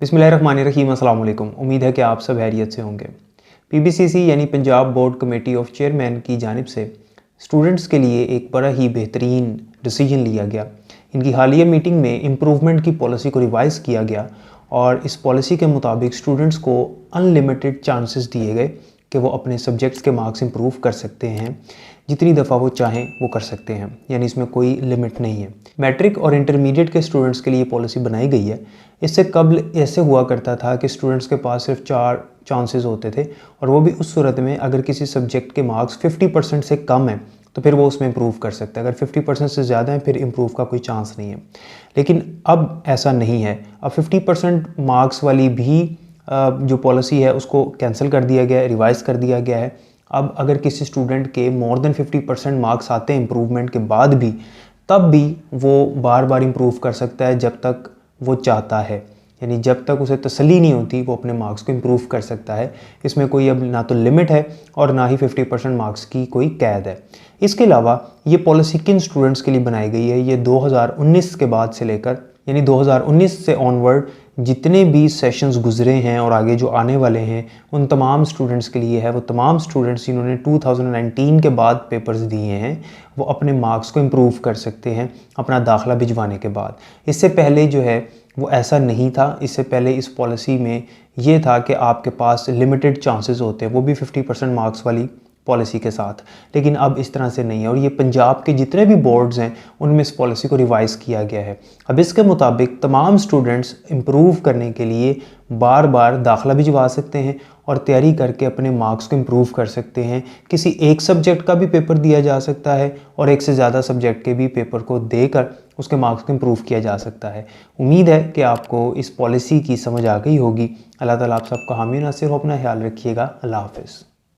बिस्मिल्लाहिर्रहमानिर्रहीम। अस्सलाम वालेकुम। उम्मीद है कि आप सब खैरियत से होंगे। पीबीसीसी यानी Punjab board committee of chairman की जानिब से स्टूडेंट्स के लिए एक बड़ा ही बेहतरीन डिसीजन लिया गया। इनकी हालिया मीटिंग में इम्प्रूवमेंट की पॉलिसी को रिवाइज़ किया गया और इस पॉलिसी के मुताबिक स्टूडेंट्स को अनलिमिटेड चांसेस दिए गए कि वो अपने सब्जेक्ट्स के मार्क्स इंप्रूव कर सकते हैं, जितनी दफ़ा वो चाहें वो कर सकते हैं, यानी इसमें कोई लिमिट नहीं है। मैट्रिक और इंटरमीडिएट के स्टूडेंट्स के लिए पॉलिसी बनाई गई है। इससे कबल ऐसे हुआ करता था कि स्टूडेंट्स के पास सिर्फ 4 चांसेस होते थे और वो भी उस सूरत में अगर किसी सब्जेक्ट के मार्क्स 50% से कम हैं तो फिर वो उसमें इम्प्रूव कर सकता है। अगर 50% से ज़्यादा है फिर इम्प्रूव का कोई चांस नहीं है। लेकिन अब ऐसा नहीं है। अब 50% मार्क्स वाली भी जो पॉलिसी है उसको कैंसिल कर दिया गया है, रिवाइज़ कर दिया गया है। अब अगर किसी स्टूडेंट के मोर देन 50% मार्क्स आते हैं इम्प्रूवमेंट के बाद भी, तब भी वो बार बार इम्प्रूव कर सकता है जब तक वो चाहता है, यानी जब तक उसे तसल्ली नहीं होती वो अपने मार्क्स को इम्प्रूव कर सकता है। इसमें कोई अब ना तो लिमिट है और ना ही 50% मार्क्स की कोई कैद है। इसके अलावा ये पॉलिसी किन स्टूडेंट्स के लिए बनाई गई है, ये 2019 के बाद से लेकर यानी 2019 से ऑनवर्ड जितने भी सेशंस गुजरे हैं और आगे जो आने वाले हैं उन तमाम स्टूडेंट्स के लिए है। वो तमाम स्टूडेंट्स जिन्होंने 2019 के बाद पेपर्स दिए हैं वो अपने मार्क्स को इम्प्रूव कर सकते हैं अपना दाखिला भिजवाने के बाद। इससे पहले जो है वो ऐसा नहीं था। इससे पहले इस पॉलिसी में ये था कि आपके पास लिमिटेड चांसेस होते हैं, वो भी 50% मार्क्स वाली पॉलिसी के साथ। लेकिन अब इस तरह से नहीं है और ये पंजाब के जितने भी बोर्ड्स हैं उनमें इस पॉलिसी को रिवाइज़ किया गया है। अब इसके मुताबिक तमाम स्टूडेंट्स इम्प्रूव करने के लिए बार बार दाखिला भिजवा सकते हैं और तैयारी करके अपने मार्क्स को इम्प्रूव कर सकते हैं। किसी एक सब्जेक्ट का भी पेपर दिया जा सकता है और एक से ज़्यादा सब्जेक्ट के भी पेपर को देकर उसके मार्क्स को इम्प्रूव किया जा सकता है। उम्मीद है कि आपको इस पॉलिसी की समझ आ गई होगी। अल्लाह ताला आप सबका हामी नासिर हो। अपना ख्याल रखिएगा। अल्लाह हाफ़िज़।